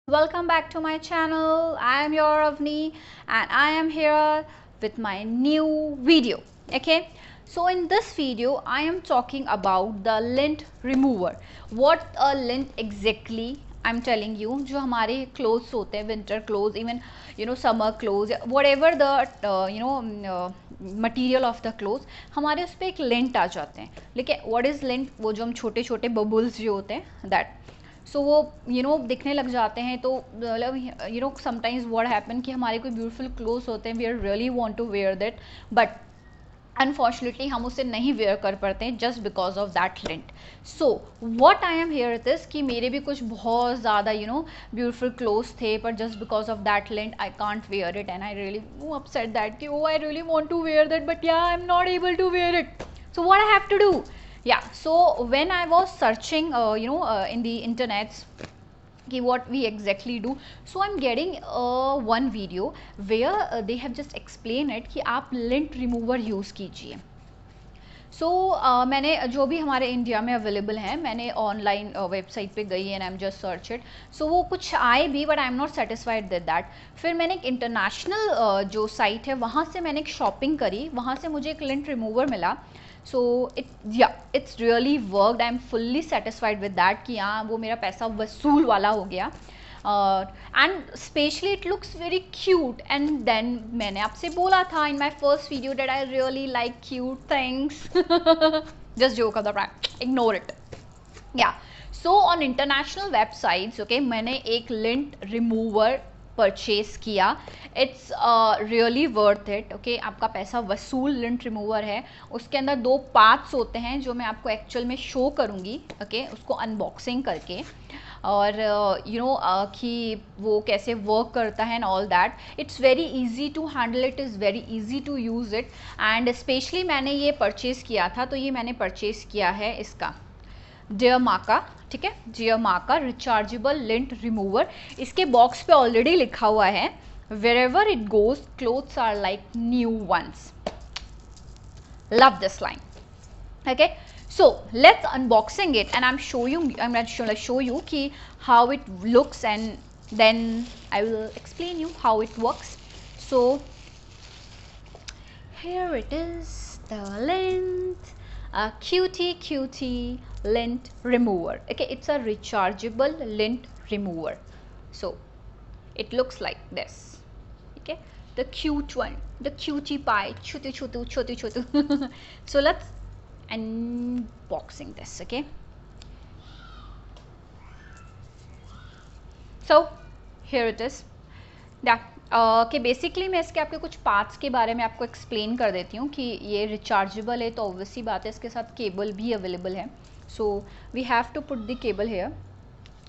Welcome back to my channel. I am your Avni and I am here with my new video. Okay, so in this video I am talking about the lint remover. What a lint exactly I'm telling you, जो हमारे clothes होते हैं, winter clothes, even summer clothes, whatever the material of the clothes, हमारे उस पर एक lint आ जाते हैं. लेकिन what is lint? वो जो हम छोटे छोटे bubbles जो होते हैं, that सो वो दिखने लग जाते हैं. तो मतलब समटाइम्स व्हाट हैपन कि हमारे कोई ब्यूटीफुल क्लोथ्स होते हैं, we are really want to wear that, but unfortunately हम उसे नहीं वेयर कर पाते हैं just because of that lint. So what I am here this कि मेरे भी कुछ बहुत ज़्यादा ब्यूटीफुल क्लोथ्स थे, पर just because of that lint I can't wear it and I really upset that कि I really want to wear that but yeah I am not able to wear it. So what I have to do? Yeah, so when I was searching in the internets what we exactly do, so I'm getting one video where they have just explained it कि आप lint remover use कीजिए. सो मैंने जो भी हमारे India में available हैं, मैंने ऑनलाइन वेबसाइट पे गई and I am just search it. So वो कुछ आए भी but I am not satisfied with that. फिर मैंने एक इंटरनेशनल जो साइट है वहाँ से मैंने एक शॉपिंग करी, वहाँ से मुझे एक लिंट रिमूवर मिला. So it's really worked. I am fully satisfied with that कि हाँ वो मेरा पैसा वसूल वाला हो गया. And specially it looks very cute. And then मैंने आपसे बोला था in my first video that I really like cute things. Just joke of the prank, ignore it. Yeah so on international websites okay मैंने एक lint remover purchase किया. It's really worth it. Okay आपका पैसा वसूल lint remover है. उसके अंदर 2 parts होते हैं जो मैं आपको एक्चुअल में शो करूँगी. ओके उसको अनबॉक्सिंग करके और कि वो कैसे वर्क करता है and all that. It's very easy to handle, it is very easy to use it. And specially मैंने ये परचेज़ किया था, तो ये मैंने परचेज़ किया है इसका डियरमाका. ठीक है, डियरमाका रिचार्जेबल लिंट रिमूवर. इसके बॉक्स पे ऑलरेडी लिखा हुआ है wherever it goes clothes are like new ones. Love this line. okay, so let's unboxing it and I'm going to show you ki how it looks and then I will explain you how it works. So here it is, the lint, a cutie lint remover. Okay, it's a rechargeable lint remover. So it looks like this. Okay, the cute one, the cutie pie, chotu. So let's unboxing this. Okay, so here it is. कि basically मैं इसके आपके कुछ parts के बारे में आपको explain कर देती हूँ कि ये रिचार्जेबल है, तो ऑब्वियसली बात है इसके साथ केबल भी अवेलेबल है. So we have to put the cable here.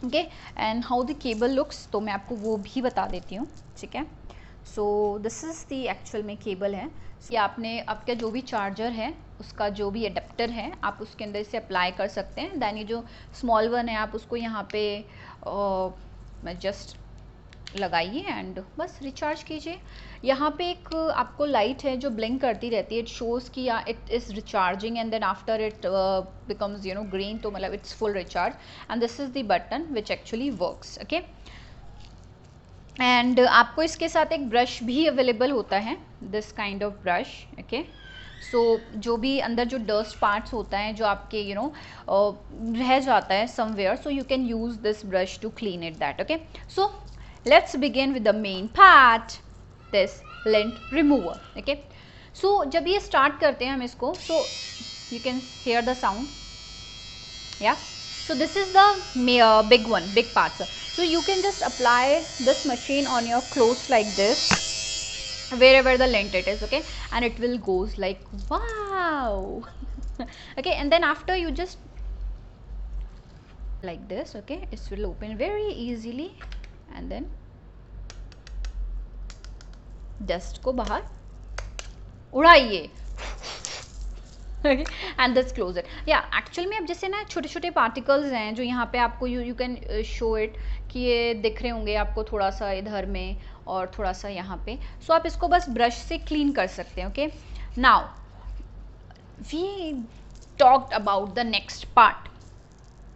Okay, and how the cable looks तो मैं आपको वो भी बता देती हूँ. ठीक है, so this is the actual में केबल है. ये आपने आपका जो भी चार्जर है उसका जो भी अडेप्टर है आप उसके अंदर इसे अप्लाई कर सकते हैं. दैन ये जो स्मॉल वन है आप उसको यहाँ पे जस्ट लगाइए एंड बस रिचार्ज कीजिए. यहाँ पे एक आपको लाइट है जो ब्लिंक करती रहती है. इट शोज़ कि it is recharging and then after it becomes green, तो मतलब it's full recharge. And this is the button which actually works. Okay, and आपको इसके साथ एक ब्रश भी अवेलेबल होता है, this kind of brush. Okay, so जो भी अंदर जो डस्ट पार्ट्स होता है जो आपके रह जाता है somewhere, so you can use this brush to clean it that. Okay, so let's begin with the main part, this lint remover. Okay, so जब ये start करते हैं हम इसको, so you can hear the sound. Yeah, so this is the big one, big part. So you can just apply this machine on your clothes like this, wherever the lint it is. Okay, and it will goes like wow. Okay, and then after you just like this. Okay, it will open very easily and then dust को बाहर उड़ाइए. And this close it. या actual में अब जैसे ना छोटे छोटे पार्टिकल्स हैं जो यहाँ पे आपको यू कैन शो इट कि ये दिख रहे होंगे आपको थोड़ा सा इधर में और थोड़ा सा यहाँ पे. सो आप इसको बस ब्रश से क्लीन कर सकते हैं. Okay, now we talked about the next part.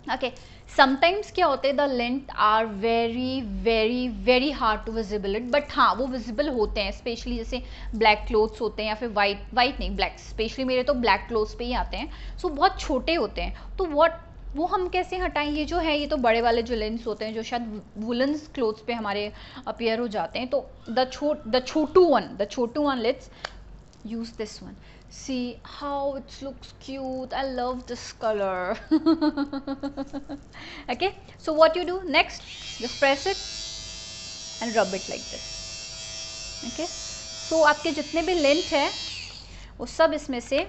Okay, sometimes क्या होते हैं, the length are very very very hard to visible it, but हाँ वो विजिबल होते हैं, स्पेशली जैसे ब्लैक क्लोथ्स होते हैं या फिर वाइट नहीं ब्लैक, स्पेशली मेरे तो ब्लैक क्लोथ्स पे ही आते हैं, सो बहुत छोटे होते हैं, तो व्हाट वो हम कैसे हटाएं, ये जो है ये तो बड़े वाले जो लेंस होते हैं जो शायद वुलन्स क्लोथ्स पे हमारे अपीयर हो जाते हैं, तो the Chhotu one let's use this one. See how it looks cute. I love this color. Okay, so what you do next, just press it and rub it like this. Okay, so आपके जितने भी length है वो सब इसमें से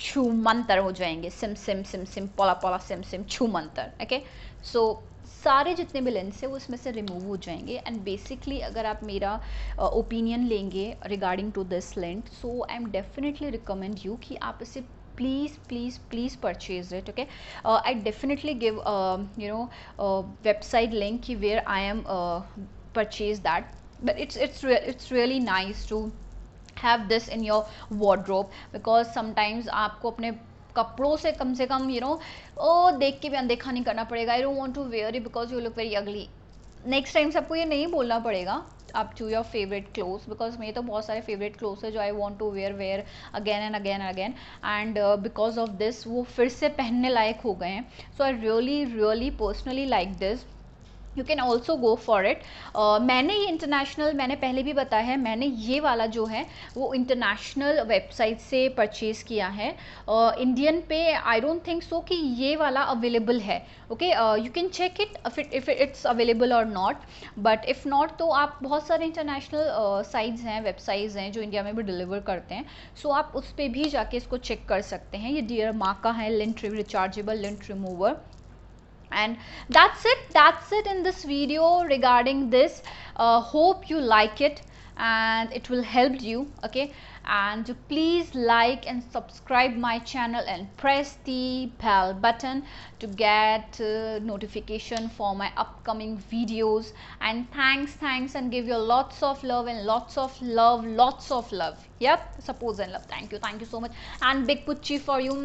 छू मंतर हो जाएंगे, सिम सिम सिम सिम पोला पोला सिम सिम छू मंतर. ओके, सो सारे जितने भी लेंस है वो इसमें से रिमूव हो जाएंगे. एंड बेसिकली अगर आप मेरा ओपिनियन लेंगे regarding to this length, so I am definitely recommend you कि आप इसे please please please purchase it. Okay, I definitely give website link कि where I am purchase that, but it's really nice to have this in your wardrobe, because sometimes आपको अपने कपड़ों से कम ओ देख के भी अनदेखा नहीं करना पड़ेगा. I don't want to wear it because you look very ugly. Next time सबको ये नहीं बोलना पड़ेगा आप to your favourite clothes, because मेरे तो बहुत सारे फेवरेट क्लोथ्स है जो I want to wear again and again and again, and because of this वो फिर से पहनने लायक हो गए हैं. So I really personally like this. You can also go for it. मैंने ये इंटरनेशनल, मैंने पहले भी बताया है, मैंने ये वाला जो है वो इंटरनेशनल वेबसाइट से परचेज़ किया है. इंडियन पे आई डोंट थिंक सो कि ये वाला अवेलेबल है. Okay, you can check it if it's available और नॉट, बट इफ़ नॉट तो आप बहुत सारे इंटरनेशनल साइट्स हैं, वेबसाइट्स हैं जो इंडिया में भी डिलीवर करते हैं, सो आप उस पर भी जाके इसको चेक कर सकते हैं. ये डियर मार्क का है length rechargeable length remover. And that's it in this video regarding this. Hope you like it and it will help you. Okay, and please like and subscribe my channel and press the bell button to get notification for my upcoming videos. And thanks and give you lots of love and lots of love. Yep, suppose and love. Thank you so much, and big puchi for you.